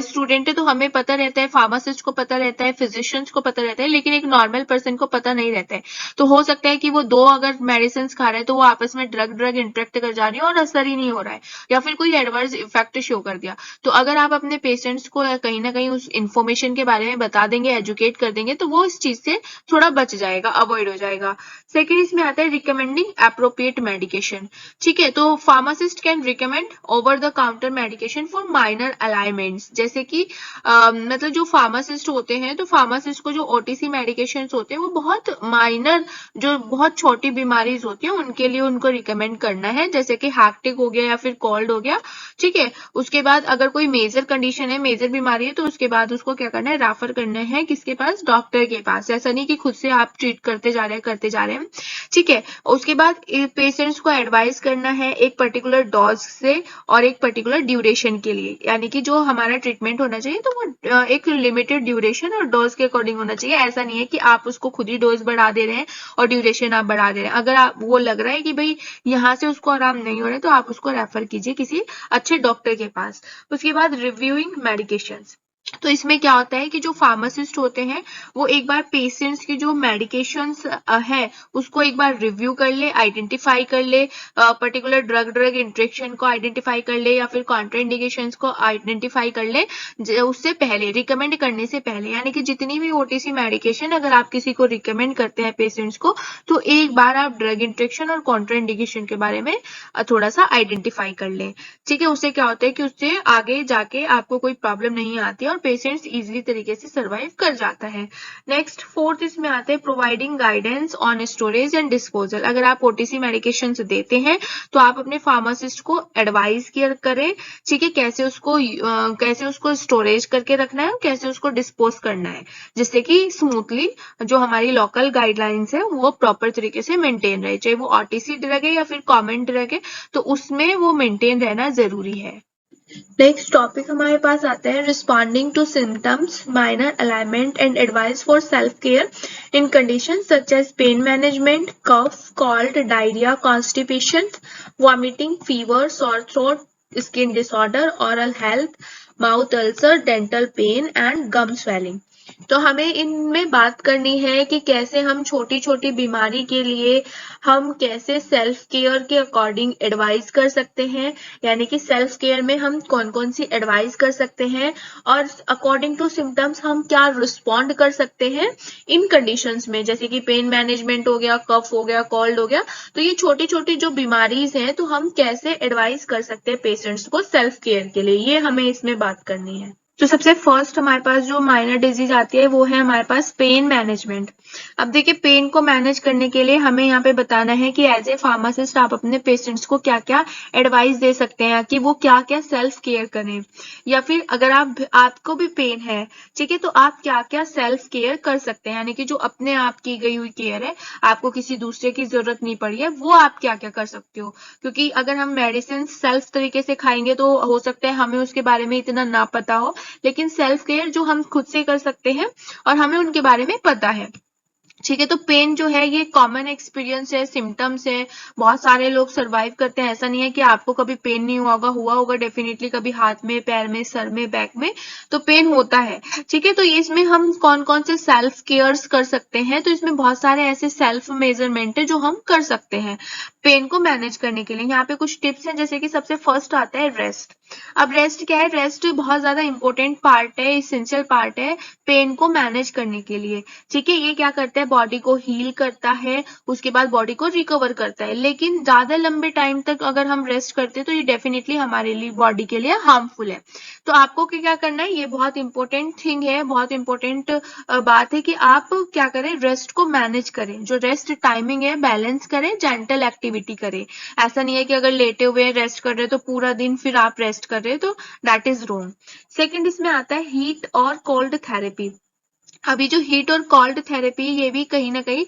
स्टूडेंट है तो हमें पता रहता है, फार्मासिस्ट को पता रहता है, फिजिशियंस को पता रहता है, लेकिन एक नॉर्मल पर्सन को पता नहीं रहता है। तो हो सकता है कि वो दो अगर मेडिसिन खा रहे हैं तो वो आपस में ड्रग इंट्रेक्ट कर जा रही है और असर ही नहीं हो रहा है, या फिर कोई एडवर्स इफेक्ट शो कर दिया। तो अगर आप अपने पेशेंट्स को कहीं ना कहीं उस इंफॉर्मेशन के बारे में बता देंगे, एजुकेट कर देंगे, तो वो इस चीज से थोड़ा बच जाएगा, अवॉइड हो जाएगा। सेकेंड इसमें आता है रिकमेंडिंग एप्रोप्रिएट मेडिकेशन। ठीक है, तो pharmacist can recommend over the counter medication for minor alignments, जैसे कि मतलब जो फार्मासिस्ट होते हैं, तो फार्मासिस्ट को जो ओटीसी मेडिकेशन होते हैं वो बहुत माइनर, जो बहुत छोटी बीमारीज होती है उनके लिए उनको रिकमेंड करना है, जैसे कि हैक्टिक हो गया या फिर कोल्ड हो गया। ठीक है, उसके बाद अगर कोई मेजर कंडीशन है, मेजर बीमारी है, तो उसके बाद उसको क्या करना है, रेफर करना है किसके पास, डॉक्टर के पास। ऐसा नहीं कि खुद से आप ट्रीट करते जा रहे हैं। ठीक है, उसके बाद पेशेंट्स को एडवाइस करना है एक पर्टिकुलर डोज से और एक पर्टिकुलर ड्यूरेशन के लिए, यानी कि जो हमारा ट्रीटमेंट होना चाहिए तो वो एक लिमिटेड ड्यूरेशन और डोज के अकॉर्डिंग होना चाहिए। ऐसा नहीं है कि आप उसको खुद ही डोज बढ़ा दे रहे हैं और ड्यूरेशन आप बढ़ा दे रहे हैं। अगर आप वो लग रहा है कि भाई यहाँ से उसको आराम नहीं हो रहा है तो आप उसको रेफर कीजिए किसी अच्छे डॉक्टर के पास। उसके बाद रिव्यूइंग मेडिकेशंस। तो इसमें क्या होता है कि जो फार्मासिस्ट होते हैं वो एक बार पेशेंट्स की जो मेडिकेशंस है उसको एक बार रिव्यू कर ले, आइडेंटिफाई कर ले, पर्टिकुलर ड्रग इंट्रेक्शन को आइडेंटिफाई कर ले या फिर कॉन्ट्राइंडिकेशंस को आइडेंटिफाई कर ले उससे पहले, रिकमेंड करने से पहले। यानी कि जितनी भी ओटीसी मेडिकेशन अगर आप किसी को रिकमेंड करते हैं पेशेंट्स को, तो एक बार आप ड्रग इंट्रेक्शन और कॉन्ट्राइंडिकेशन के बारे में थोड़ा सा आइडेंटिफाई कर ले। ठीक है, उससे क्या होता है कि उससे आगे जाके आपको कोई प्रॉब्लम नहीं आती और पेशेंट्स इजीली तरीके से सर्वाइव कर जाता है। नेक्स्ट फोर्थ इसमें आते हैं providing guidance on storage and disposal. अगर आप ओटीसी मेडिकेशन देते हैं तो आप अपने फार्मासिस्ट को एडवाइस करें, ठीक है, कैसे उसको स्टोरेज करके रखना है और कैसे उसको डिस्पोज करना है, जिससे कि स्मूथली जो हमारी लोकल गाइडलाइंस है वो प्रॉपर तरीके से मेंटेन रहे, चाहे वो ओटीसी ड्रग है या फिर कॉमन ड्रग है, तो उसमें वो मेंटेन रहना जरूरी है। नेक्स्ट टॉपिक हमारे पास आता है responding to symptoms, minor alignment and advice for self care in condition such as pain management, cough, cold, diarrhoea, constipation, vomiting, fever, sore throat, skin disorder, oral health, mouth ulcer, dental pain and gum swelling. तो हमें इनमें बात करनी है कि कैसे हम छोटी छोटी बीमारी के लिए हम कैसे सेल्फ केयर के अकॉर्डिंग एडवाइस कर सकते हैं, यानी कि सेल्फ केयर में हम कौन कौन सी एडवाइस कर सकते हैं और अकॉर्डिंग टू सिम्टम्स हम क्या रिस्पॉन्ड कर सकते हैं इन कंडीशंस में, जैसे कि पेन मैनेजमेंट हो गया, कफ हो गया, कोल्ड हो गया। तो ये छोटी छोटी जो बीमारीज हैं तो हम कैसे एडवाइस कर सकते हैं पेशेंट्स को सेल्फ केयर के लिए, ये हमें इसमें बात करनी है। तो सबसे फर्स्ट हमारे पास जो माइनर डिजीज आती है वो है हमारे पास पेन मैनेजमेंट। अब देखिए, पेन को मैनेज करने के लिए हमें यहाँ पे बताना है कि एज ए फार्मासिस्ट आप अपने पेशेंट्स को क्या क्या एडवाइस दे सकते हैं कि वो क्या क्या सेल्फ केयर करें, या फिर अगर आपको भी पेन है, ठीक है, तो आप क्या क्या सेल्फ केयर कर सकते हैं, यानी कि जो अपने आप की गई हुई केयर है, आपको किसी दूसरे की जरूरत नहीं पड़ी है, वो आप क्या क्या कर सकते हो। क्योंकि अगर हम मेडिसिन सेल्फ तरीके से खाएंगे तो हो सकता है हमें उसके बारे में इतना ना पता हो, लेकिन सेल्फ केयर जो हम खुद से कर सकते हैं और हमें उनके बारे में पता है। ठीक है। तो पेन जो है ये कॉमन एक्सपीरियंस है, सिम्टम्स है, बहुत सारे लोग सर्वाइव करते हैं। ऐसा नहीं है कि आपको कभी पेन नहीं हुआ होगा डेफिनेटली, कभी हाथ में, पैर में, सर में, बैक में तो पेन होता है। ठीक है। तो इसमें हम कौन कौन से सेल्फ केयर्स कर सकते हैं, तो इसमें बहुत सारे ऐसे सेल्फ मेजरमेंट है जो हम कर सकते हैं पेन को मैनेज करने के लिए। यहाँ पे कुछ टिप्स हैं, जैसे कि सबसे फर्स्ट आता है रेस्ट। अब रेस्ट क्या है, रेस्ट बहुत ज्यादा इंपॉर्टेंट पार्ट है, इसेंशियल पार्ट है पेन को मैनेज करने के लिए। ठीक है। ये क्या करता है, बॉडी को हील करता है, उसके बाद बॉडी को रिकवर करता है। लेकिन ज्यादा लंबे टाइम तक अगर हम रेस्ट करते हैं तो ये डेफिनेटली हमारे लिए, बॉडी के लिए हार्मफुल है। तो आपको क्या करना है, ये बहुत इंपॉर्टेंट थिंग है, बहुत इंपॉर्टेंट बात है कि आप क्या करें, रेस्ट को मैनेज करें। जो रेस्ट टाइमिंग है बैलेंस करें, जेंटल एक्टिविटी करें। ऐसा नहीं है कि अगर लेटे हुए रेस्ट कर रहे हो तो पूरा दिन फिर आप रेस्ट कर रहे हो, तो दैट इज रॉन्ग। सेकंड इसमें आता है हीट और कोल्ड थेरेपी। अभी जो हीट और कोल्ड थेरेपी, ये भी कहीं ना कहीं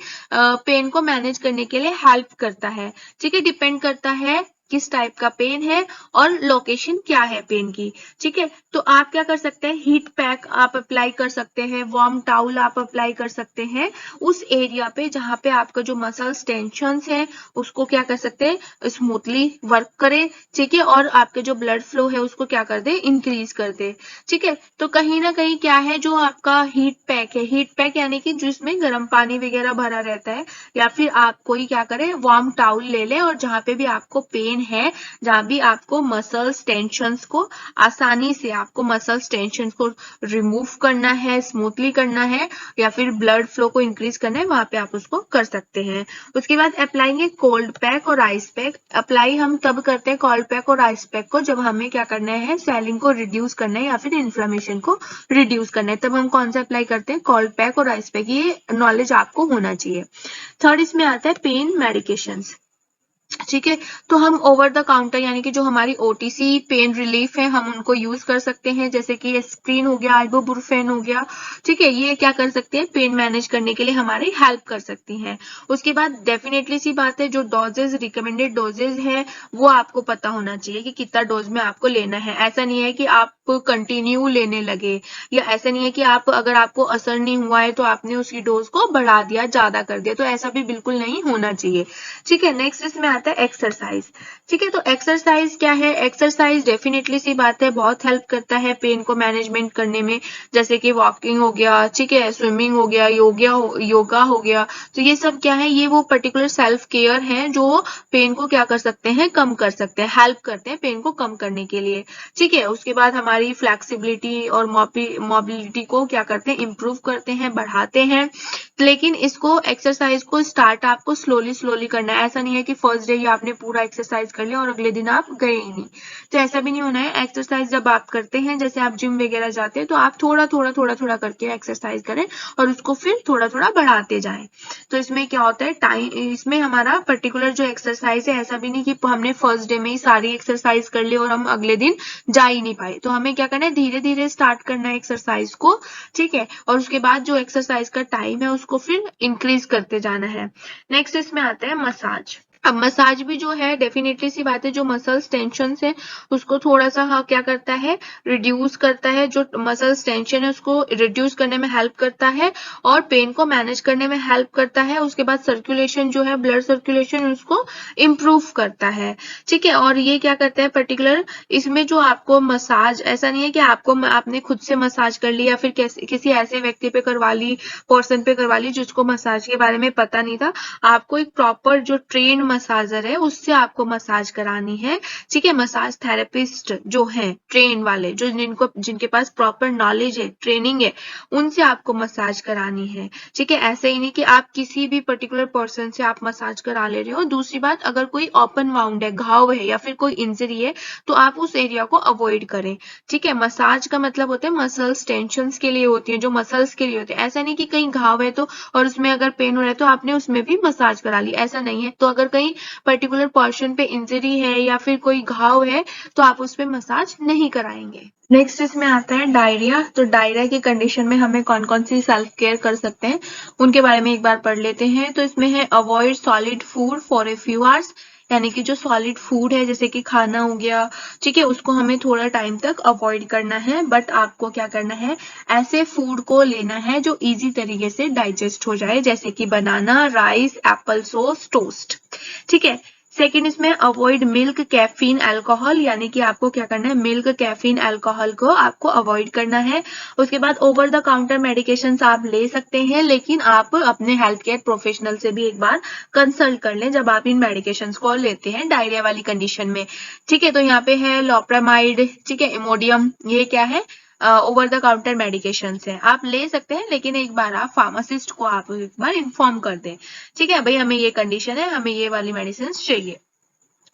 पेन को मैनेज करने के लिए हेल्प करता है। ठीक है। डिपेंड करता है किस टाइप का पेन है और लोकेशन क्या है पेन की। ठीक है। तो आप क्या कर सकते हैं, हीट पैक आप अप्लाई कर सकते हैं, वार्म टाउल आप अप्लाई कर सकते हैं उस एरिया पे जहां पे आपका जो मसल्स टेंशन है उसको क्या कर सकते हैं, स्मूथली वर्क करें। ठीक है। और आपके जो ब्लड फ्लो है उसको क्या कर दे, इंक्रीज कर दे। ठीक है। तो कहीं ना कहीं क्या है, जो आपका हीट पैक है, हीट पैक यानी कि जिसमें गर्म पानी वगैरह भरा रहता है, या फिर आप कोई क्या करें, वार्म टाउल ले ले और जहां पे भी आपको पेन है, जहां भी आपको मसल्स टेंशंस को आसानी से, आपको मसल्स टेंशंस को रिमूव करना है, स्मूथली करना है, या फिर ब्लड फ्लो को इंक्रीज करना है, वहां पे आप उसको कर सकते हैं। उसके बाद अप्लाइंगे कोल्ड पैक और आइस पैक। अप्लाई हम तब करते हैं कोल्ड पैक और आइस पैक को जब हमें क्या करना है, स्वेलिंग को रिड्यूस करना है या फिर इन्फ्लेमेशन को रिड्यूस करना है, तब हम कौन सा अप्लाई करते हैं, कोल्ड पैक और आइस पैक। ये नॉलेज आपको होना चाहिए। थर्ड इसमें आता है पेन मेडिकेशंस। ठीक है। तो हम ओवर द काउंटर यानी कि जो हमारी ओटीसी पेन रिलीफ है, हम उनको यूज कर सकते हैं, जैसे कि एस्प्रिन हो गया, इबुप्रोफेन हो गया। ठीक है। ये क्या कर सकते हैं, पेन मैनेज करने के लिए हमारी हेल्प कर सकती हैं। उसके बाद डेफिनेटली सी बात है, जो डोजेज, रिकमेंडेड डोजेज है, वो आपको पता होना चाहिए कि कितना डोज में आपको लेना है। ऐसा नहीं है कि आप कंटिन्यू लेने लगे, या ऐसा नहीं है कि आप, अगर आपको असर नहीं हुआ है तो आपने उसकी डोज को बढ़ा दिया, ज्यादा कर दिया, तो ऐसा भी बिल्कुल नहीं होना चाहिए। ठीक है। नेक्स्ट इसमें आता है एक्सरसाइज। ठीक है। तो एक्सरसाइज क्या है, एक्सरसाइज डेफिनेटली सी बात है बहुत हेल्प करता है पेन को मैनेजमेंट करने में, जैसे कि वॉकिंग हो गया, ठीक है, स्विमिंग हो गया, योगा हो गया। तो ये सब क्या है, ये वो पर्टिकुलर सेल्फ केयर है जो पेन को क्या कर सकते हैं, कम कर सकते हैं, हेल्प करते हैं पेन को कम करने के लिए। ठीक है। उसके बाद हमारी फ्लेक्सिबिलिटी और मोबिलिटी को क्या करते हैं, इंप्रूव करते हैं, बढ़ाते हैं। लेकिन इसको, एक्सरसाइज को स्टार्ट आपको स्लोली स्लोली करना है। ऐसा नहीं है कि फर्स्ट डे ही आपने पूरा एक्सरसाइज कर लिया और अगले दिन आप गए ही नहीं, तो ऐसा भी नहीं होना है। एक्सरसाइज जब आप करते हैं, जैसे आप जिम वगैरह जाते हैं, तो आप थोड़ा थोड़ा करके एक्सरसाइज करें और उसको फिर थोड़ा थोड़ा बढ़ाते जाएं। तो इसमें क्या होता है, टाइम, इसमें हमारा पर्टिकुलर जो एक्सरसाइज है, ऐसा भी नहीं कि हमने फर्स्ट डे में ही सारी एक्सरसाइज कर ली और हम अगले दिन जा ही नहीं पाए। तो हमें क्या करना है, धीरे धीरे स्टार्ट करना है एक्सरसाइज को। ठीक है। और उसके बाद जो एक्सरसाइज का टाइम है उसको फिर इंक्रीज करते जाना है। नेक्स्ट इसमें आता है मसाज। अब मसाज भी जो है डेफिनेटली सी बात है, जो मसल्स टेंशन है उसको थोड़ा सा क्या करता है, रिड्यूस करता है। जो मसल्स टेंशन है उसको रिड्यूस करने में हेल्प करता है और पेन को मैनेज करने में हेल्प करता है। उसके बाद सर्कुलेशन जो है, ब्लड सर्कुलेशन, उसको इम्प्रूव करता है। ठीक है। और ये क्या करता है पर्टिकुलर, इसमें जो आपको मसाज, ऐसा नहीं है कि आपने खुद से मसाज कर ली या फिर किसी ऐसे व्यक्ति पे करवा ली, पर्सन पे करवा ली जिसको मसाज के बारे में पता नहीं था। आपको एक प्रॉपर जो ट्रेन मसाजर है उससे आपको मसाज करानी है। ठीक है। मसाज थेरेपिस्ट जो है, ट्रेन वाले, जो जिनके पास प्रॉपर नॉलेज है, ट्रेनिंग है, उनसे आपको मसाज करानी है। ठीक है। ऐसे ही नहीं कि आप किसी भी पर्टिकुलर पर्सन से आप मसाज करा ले रहे हो। दूसरी बात, अगर कोई ओपन वाउंड है, घाव है या फिर कोई इंजरी है, तो आप उस एरिया को अवॉइड करें। ठीक है। मसाज का मतलब होता है मसल्स टेंशन के लिए होती है, जो मसल्स के लिए होती है। ऐसा नहीं कि कहीं घाव है तो, और उसमें अगर पेन हो रहा है तो आपने उसमें भी मसाज करा ली, ऐसा नहीं है। तो अगर कहीं पर्टिकुलर पोर्शन पे इंजरी है या फिर कोई घाव है तो आप उस पे मसाज नहीं कराएंगे। नेक्स्ट इसमें आता है डायरिया। तो डायरिया की कंडीशन में हमें कौन कौन सी सेल्फ केयर कर सकते हैं, उनके बारे में एक बार पढ़ लेते हैं। तो इसमें है, avoid solid food for a few hours, यानी कि जो सॉलिड फूड है जैसे कि खाना हो गया, ठीक है, उसको हमें थोड़ा टाइम तक अवॉइड करना है। बट आपको क्या करना है, ऐसे फूड को लेना है जो इजी तरीके से डाइजेस्ट हो जाए, जैसे कि बनाना, राइस, एप्पल सॉस, टोस्ट, ठीक है। सेकेंड इसमें अवॉइड मिल्क, कैफीन, अल्कोहल, यानी कि आपको क्या करना है, मिल्क, कैफीन, अल्कोहल को आपको अवॉइड करना है। उसके बाद ओवर द काउंटर मेडिकेशंस आप ले सकते हैं, लेकिन आप अपने हेल्थ केयर प्रोफेशनल से भी एक बार कंसल्ट कर लें जब आप इन मेडिकेशंस को लेते हैं डायरिया वाली कंडीशन में, ठीक है। तो यहाँ पे है लोप्रामाइड, ठीक है, इमोडियम, ये क्या है, ओवर द काउंटर मेडिकेशन है, आप ले सकते हैं, लेकिन एक बार आप फार्मासिस्ट को आप एक बार इन्फॉर्म कर दें, ठीक है, भाई हमें ये कंडीशन है, हमें ये वाली मेडिसिन चाहिए।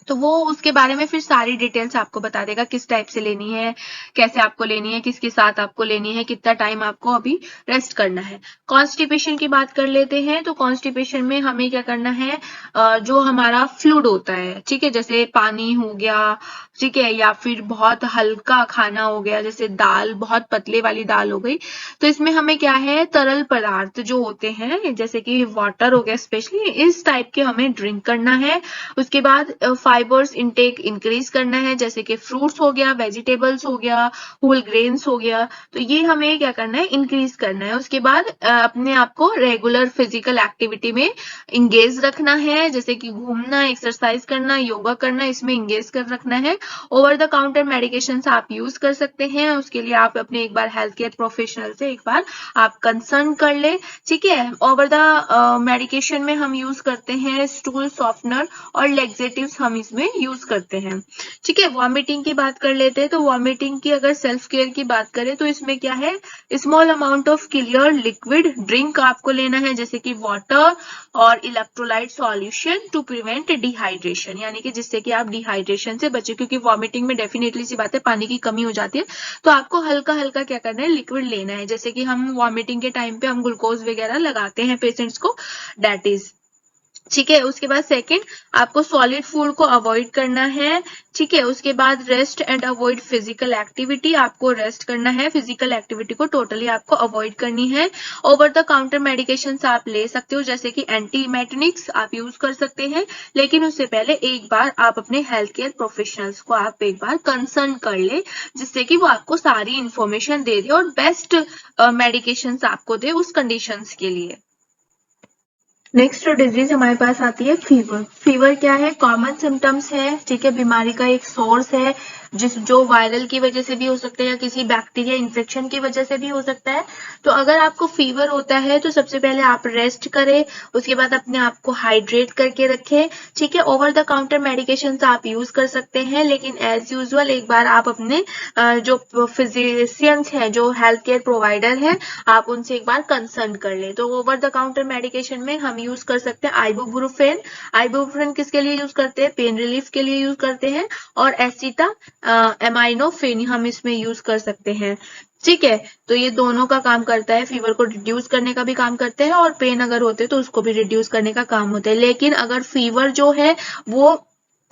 तो वो उसके बारे में फिर सारी डिटेल्स आपको बता देगा, किस टाइप से लेनी है, कैसे आपको लेनी है, किसके साथ आपको लेनी है, कितना टाइम आपको अभी रेस्ट करना है। कॉन्स्टिपेशन की बात कर लेते हैं। तो कॉन्स्टिपेशन में हमें क्या करना है, जो हमारा फ्लूइड होता है, ठीक है, जैसे पानी हो गया, ठीक है, या फिर बहुत हल्का खाना हो गया, जैसे दाल, बहुत पतले वाली दाल हो गई, तो इसमें हमें क्या है, तरल पदार्थ जो होते हैं जैसे कि वाटर हो गया, स्पेशली इस टाइप के हमें ड्रिंक करना है। उसके बाद फाइबर्स इनटेक इंक्रीज करना है, जैसे कि फ्रूट्स हो गया, वेजिटेबल्स हो गया, होल ग्रेन्स हो गया, तो ये हमें क्या करना है, इंक्रीज करना है। उसके बाद अपने आप को रेगुलर फिजिकल एक्टिविटी में इंगेज रखना है, जैसे कि घूमना, एक्सरसाइज करना, योगा करना, इसमें इंगेज कर रखना है। ओवर द काउंटर मेडिकेशंस आप यूज कर सकते हैं, उसके लिए आप अपने एक बार हेल्थ केयर प्रोफेशनल से एक बार आप कंसर्न कर ले, ठीक है। ओवर द मेडिकेशन में हम यूज करते हैं स्टूल सॉफ्टनर और लेग्जेटिव्स हम इसमें यूज करते हैं, ठीक है। वॉमिटिंग की बात कर लेते हैं। तो वॉमिटिंग की अगर सेल्फ केयर की बात करें तो इसमें क्या है, small amount of clear liquid drink आपको लेना है, जैसे कि वाटर और electrolyte solution to prevent dehydration, यानी कि जिससे कि आप डिहाइड्रेशन से बचे, क्योंकि वॉमिटिंग में डेफिनेटली सी बात है पानी की कमी हो जाती है, तो आपको हल्का हल्का क्या करना है, लिक्विड लेना है, जैसे कि हम वॉमिटिंग के टाइम पे हम ग्लूकोज वगैरह लगाते हैं पेशेंट्स को, दैट इज, ठीक है। उसके बाद सेकंड, आपको सॉलिड फूड को अवॉइड करना है, ठीक है। उसके बाद rest and avoid physical activity, आपको रेस्ट करना है, फिजिकल एक्टिविटी को टोटली आपको अवॉइड करनी है। ओवर द काउंटर मेडिकेशंस आप ले सकते हो, जैसे कि एंटीमेटनिक्स आप यूज कर सकते हैं, लेकिन उससे पहले एक बार आप अपने हेल्थ केयर प्रोफेशनल्स को आप एक बार कंसर्न कर ले, जिससे कि वो आपको सारी इंफॉर्मेशन दे दे और बेस्ट मेडिकेशंस आपको दे उस कंडीशंस के लिए। नेक्स्ट डिजीज हमारे पास आती है फीवर। फीवर क्या है, कॉमन सिम्टम्स है, ठीक है, बीमारी का एक सोर्स है, जो वायरल की वजह से भी हो सकता है या किसी बैक्टीरिया इन्फेक्शन की वजह से भी हो सकता है। तो अगर आपको फीवर होता है तो सबसे पहले आप रेस्ट करें, उसके बाद अपने आप को हाइड्रेट करके रखें, ठीक है। ओवर द काउंटर मेडिकेशन आप यूज कर सकते हैं, लेकिन एज यूजुअल एक बार आप अपने जो फिजिशियंस हैं, जो हेल्थ केयर प्रोवाइडर है, आप उनसे एक बार कंसर्न कर लें। तो ओवर द काउंटर मेडिकेशन में हम यूज कर सकते हैं आइबुप्रोफेन। आइबुप्रोफेन किसके लिए यूज करते हैं, पेन रिलीफ के लिए यूज करते हैं, और एसिटा एमाइनोफेन हम इसमें यूज कर सकते हैं, ठीक है। तो ये दोनों का काम करता है, फीवर को रिड्यूस करने का भी काम करते हैं, और पेन अगर होते हैं तो उसको भी रिड्यूस करने का काम होता है। लेकिन अगर फीवर जो है वो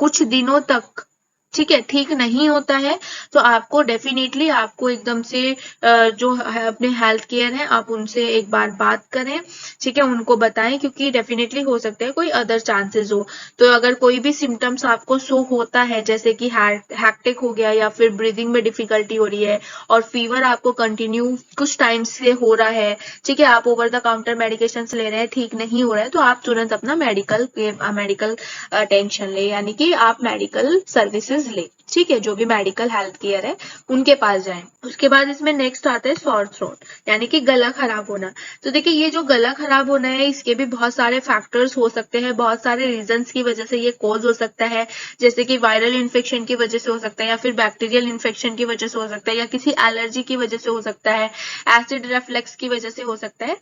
कुछ दिनों तक, ठीक है, ठीक नहीं होता है, तो आपको डेफिनेटली आपको एकदम से जो है अपने हेल्थ केयर है आप उनसे एक बार बात करें, ठीक है, उनको बताएं, क्योंकि डेफिनेटली हो सकता है कोई अदर चांसेस हो। तो अगर कोई भी सिम्टम्स आपको शो होता है, जैसे कि हैक्टिक हो गया या फिर ब्रीदिंग में डिफिकल्टी हो रही है और फीवर आपको कंटिन्यू कुछ टाइम से हो रहा है, ठीक है, आप ओवर द काउंटर मेडिकेशन ले रहे हैं, ठीक नहीं हो रहा है, तो आप तुरंत अपना मेडिकल अटेंशन ले, यानी कि आप मेडिकल सर्विसेज ले, ठीक है, जो भी मेडिकल हेल्थ केयर है उनके पास जाएं। उसके बाद इसमें नेक्स्ट आता है सॉर थ्रोट, यानी कि गला खराब होना। तो देखिए ये जो गला खराब होना है इसके भी बहुत सारे फैक्टर्स हो सकते हैं, बहुत सारे रीजंस की वजह से ये कॉज हो सकता है, जैसे कि वायरल इन्फेक्शन की वजह से हो सकता है, या फिर बैक्टीरियल इन्फेक्शन की वजह से हो सकता है, या किसी एलर्जी की वजह से हो सकता है, एसिड रिफ्लक्स की वजह से हो सकता है।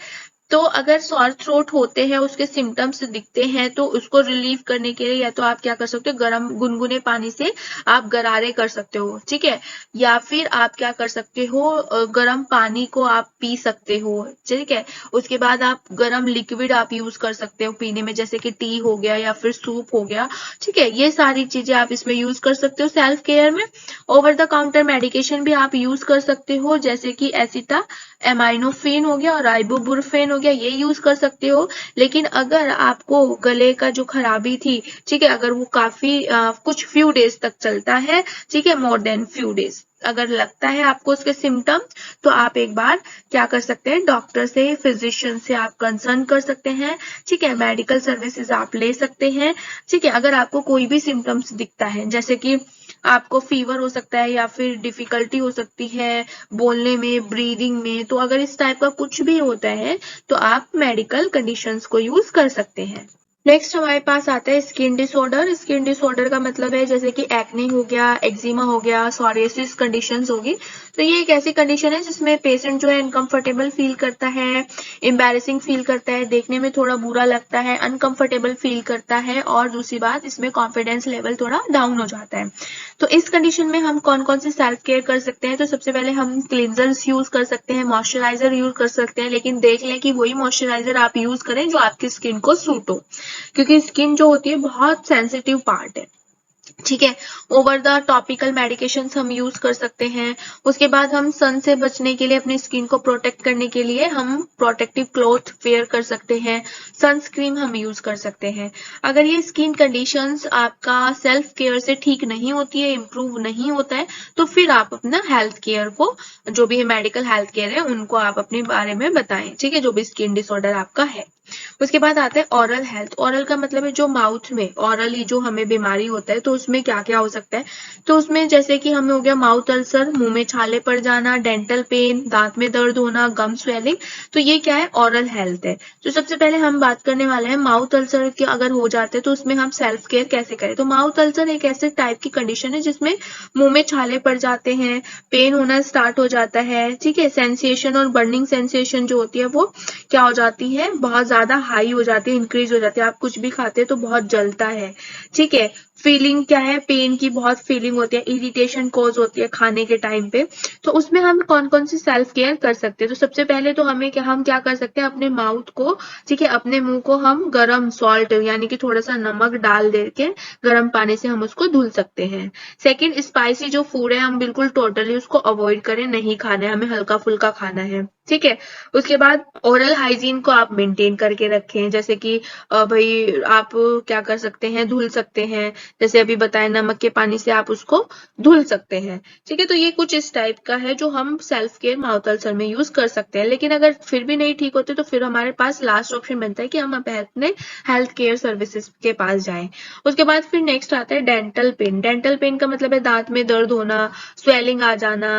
तो अगर सॉर थ्रोट होते हैं, उसके सिम्टम्स दिखते हैं, तो उसको रिलीव करने के लिए या तो आप क्या कर सकते हो, गर्म गुनगुने पानी से आप गरारे कर सकते हो, ठीक है, या फिर आप क्या कर सकते हो, गर्म पानी को आप पी सकते हो, ठीक है। उसके बाद आप गर्म लिक्विड आप यूज कर सकते हो पीने में, जैसे कि टी हो गया या फिर सूप हो गया, ठीक है, ये सारी चीजें आप इसमें यूज कर सकते हो सेल्फ केयर में। ओवर द काउंटर मेडिकेशन भी आप यूज कर सकते हो, जैसे कि एसिटा एमाइनोफेन हो गया और आइबुप्रोफेन हो गया, ये यूज कर सकते हो। लेकिन अगर आपको गले का जो खराबी थी, ठीक है, अगर वो काफी कुछ फ्यू डेज तक चलता है, ठीक है, मोर देन फ्यू डेज अगर लगता है आपको उसके सिम्टम्स, तो आप एक बार क्या कर सकते हैं, डॉक्टर से, फिजिशियन से आप कंसर्न कर सकते हैं, ठीक है, मेडिकल सर्विसेज आप ले सकते हैं, ठीक है। अगर आपको कोई भी सिम्टम्स दिखता है, जैसे कि आपको फीवर हो सकता है या फिर डिफिकल्टी हो सकती है बोलने में, ब्रीदिंग में, तो अगर इस टाइप का कुछ भी होता है तो आप मेडिकल कंडीशंस को यूज कर सकते हैं। नेक्स्ट हमारे पास आता है स्किन डिसऑर्डर। स्किन डिसऑर्डर का मतलब है जैसे कि एक्ने हो गया, एक्जिमा हो गया, सोरियासिस कंडीशंस होगी। तो ये एक ऐसी कंडीशन है जिसमें पेशेंट जो है अनकंफर्टेबल फील करता है, एम्बैरेसिंग फील करता है, देखने में थोड़ा बुरा लगता है, अनकंफर्टेबल फील करता है, और दूसरी बात इसमें कॉन्फिडेंस लेवल थोड़ा डाउन हो जाता है। तो इस कंडीशन में हम कौन कौन से सेल्फ केयर कर सकते हैं, तो सबसे पहले हम क्लींजर्स यूज कर सकते हैं, मॉइस्चराइजर यूज कर सकते हैं, लेकिन देख लें कि वही मॉइस्चराइजर आप यूज करें जो आपकी स्किन को सूट हो, क्योंकि स्किन जो होती है बहुत सेंसिटिव पार्ट है, ठीक है। ओवर द टॉपिकल मेडिकेशंस हम यूज कर सकते हैं। उसके बाद हम सन से बचने के लिए, अपनी स्किन को प्रोटेक्ट करने के लिए हम प्रोटेक्टिव क्लॉथ वेयर कर सकते हैं, सनस्क्रीन हम यूज कर सकते हैं। अगर ये स्किन कंडीशंस आपका सेल्फ केयर से ठीक नहीं होती है, इम्प्रूव नहीं होता है, तो फिर आप अपना हेल्थ केयर को, जो भी मेडिकल हेल्थ केयर है, उनको आप अपने बारे में बताएं, ठीक है, जो भी स्किन डिसऑर्डर आपका है। उसके बाद आता है ऑरल हेल्थ। ऑरल का मतलब है जो माउथ में ऑरली जो हमें बीमारी होता है, तो उसमें क्या क्या हो सकता है, तो उसमें जैसे कि हमें हो गया माउथ अल्सर, मुंह में छाले पड़ जाना, डेंटल पेन, दांत में दर्द होना, गम स्वेलिंग, तो ये क्या है, ऑरल हेल्थ है। तो सबसे पहले हम बात करने वाले हैं माउथ अल्सर के। अगर हो जाते हैं तो उसमें हम सेल्फ केयर कैसे करें। तो माउथ अल्सर एक ऐसे टाइप की कंडीशन है जिसमें मुंह में छाले पड़ जाते हैं, पेन होना स्टार्ट हो जाता है, ठीक है, सेंसेशन और बर्निंग सेंसेशन जो होती है वो क्या हो जाती है, बहुत ज्यादा हाई हो जाती है, इंक्रीज हो जाती है। आप कुछ भी खाते हैं तो बहुत जलता है, ठीक है। फीलिंग क्या है, पेन की बहुत फीलिंग होती है, इरिटेशन कॉज होती है खाने के टाइम पे। तो उसमें हम कौन कौन सी सेल्फ केयर कर सकते हैं, तो सबसे पहले तो हम क्या कर सकते हैं, अपने माउथ को, ठीक है, अपने मुंह को हम गरम सॉल्ट यानी कि थोड़ा सा नमक डाल दे के गर्म पानी से हम उसको धुल सकते हैं। सेकेंड, स्पाइसी जो फूड है हम बिल्कुल टोटली उसको अवॉइड करें, नहीं खाना है, हमें हल्का फुल्का खाना है, ठीक है। उसके बाद ओरल हाइजीन को आप मेंटेन करके रखें, जैसे कि भाई आप क्या कर सकते हैं, धुल सकते हैं, जैसे अभी बताया नमक के पानी से आप उसको धुल सकते हैं, ठीक है। तो ये कुछ इस टाइप का है जो हम सेल्फ केयर माउथ अल्सर में यूज कर सकते हैं। लेकिन अगर फिर भी नहीं ठीक होते तो फिर हमारे पास लास्ट ऑप्शन बनता है कि हम अपने हेल्थ केयर सर्विसेज के पास जाएं। उसके बाद फिर नेक्स्ट आता है डेंटल पेन। डेंटल पेन का मतलब है दांत में दर्द होना, स्वेलिंग आ जाना,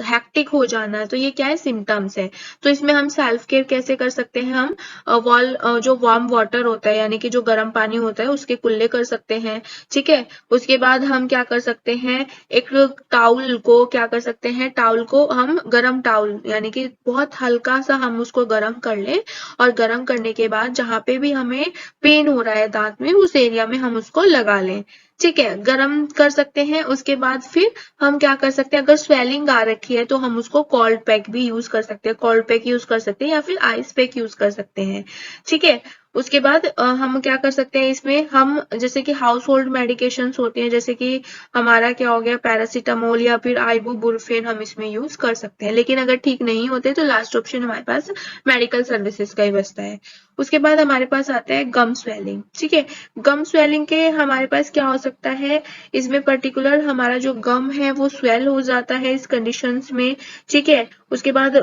हैक्टिक हो जाना, तो ये क्या है, सिम्टम्स है। तो इसमें हम सेल्फ केयर कैसे कर सकते हैं, हम जो वार्म वाटर होता है यानी कि जो गर्म पानी होता है उसके कुल्ले कर सकते हैं, ठीक है। उसके बाद हम क्या कर सकते हैं, एक टाउल को क्या कर सकते हैं, टाउल को हम गर्म टाउल यानी कि बहुत हल्का सा हम उसको गर्म कर लें, और गर्म करने के बाद जहां पे भी हमें पेन हो रहा है दांत में, उस एरिया में हम उसको लगा लें, ठीक है, गर्म कर सकते हैं। उसके बाद फिर हम क्या कर सकते हैं, अगर स्वेलिंग आ रखी है तो हम उसको कोल्ड पैक भी यूज कर सकते हैं, कोल्ड पैक यूज कर सकते हैं या फिर आइस पैक यूज कर सकते हैं, ठीक है। उसके बाद हम क्या कर सकते हैं, इसमें हम जैसे कि हाउस होल्ड मेडिकेशंस होते हैं, जैसे कि हमारा क्या हो गया, पैरासीटामोल या फिर आइबुप्रोफेन हम इसमें यूज कर सकते हैं। लेकिन अगर ठीक नहीं होते तो लास्ट ऑप्शन हमारे पास मेडिकल सर्विसेज का ही बचता है। उसके बाद हमारे पास आता है गम स्वेलिंग, ठीक है। गम स्वेलिंग के हमारे पास क्या हो सकता है, इसमें पर्टिकुलर हमारा जो गम है वो स्वेल हो जाता है इस कंडीशंस में, ठीक है। उसके बाद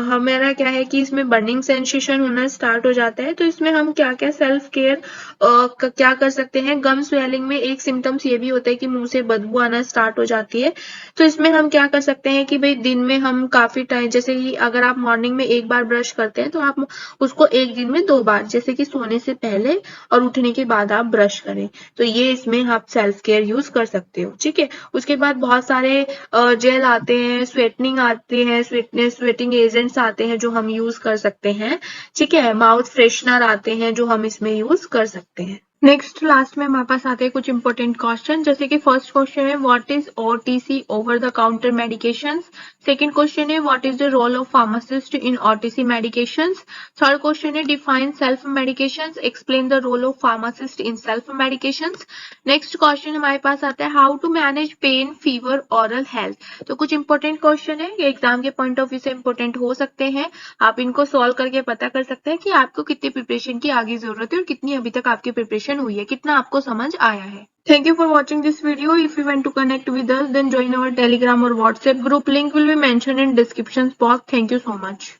हमारा क्या है कि इसमें बर्निंग सेंसेशन होना स्टार्ट हो जाता है। तो इसमें हम क्या क्या सेल्फ केयर क्या कर सकते हैं, गम स्वेलिंग में एक सिम्टम्स ये भी होता है कि मुंह से बदबू आना स्टार्ट हो जाती है। तो इसमें हम क्या कर सकते हैं कि भाई दिन में हम काफी टाइम, जैसे कि अगर आप मॉर्निंग में एक बार ब्रश करते हैं तो आप उसको एक दिन में 2 बार, जैसे कि सोने से पहले और उठने के बाद आप ब्रश करें। तो ये इसमें आप सेल्फ केयर यूज कर सकते हो, ठीक है। उसके बाद बहुत सारे जेल आते हैं, स्वेटनिंग आते हैं, स्वेटिंग एजेंट्स आते हैं जो हम यूज कर सकते हैं, ठीक है। माउथ फ्रेशनर आते हैं जो हम इसमें यूज कर सकते हैं। नेक्स्ट लास्ट में हमारे पास आते हैं कुछ इंपॉर्टेंट क्वेश्चन, जैसे कि फर्स्ट क्वेश्चन है what is OTC over the counter medications. Second question है what is the role of pharmacist in OTC medications. Third question है define self medications, explain the role of pharmacist in self medications. Next question हमारे पास आता है how to manage pain, fever, oral health. तो कुछ important question है, ये exam के पॉइंट ऑफ व्यू से इंपॉर्टेंट हो सकते हैं। आप इनको सॉल्व करके पता कर सकते हैं कि आपको कितनी प्रिपरेशन की आगे जरूरत है और कितनी अभी तक आपकी प्रिपरेशन हुई है, कितना आपको समझ आया है। Thank you for watching this video. If you want to connect with us, then join our Telegram or WhatsApp group. Link will be mentioned in description box. Thank you so much.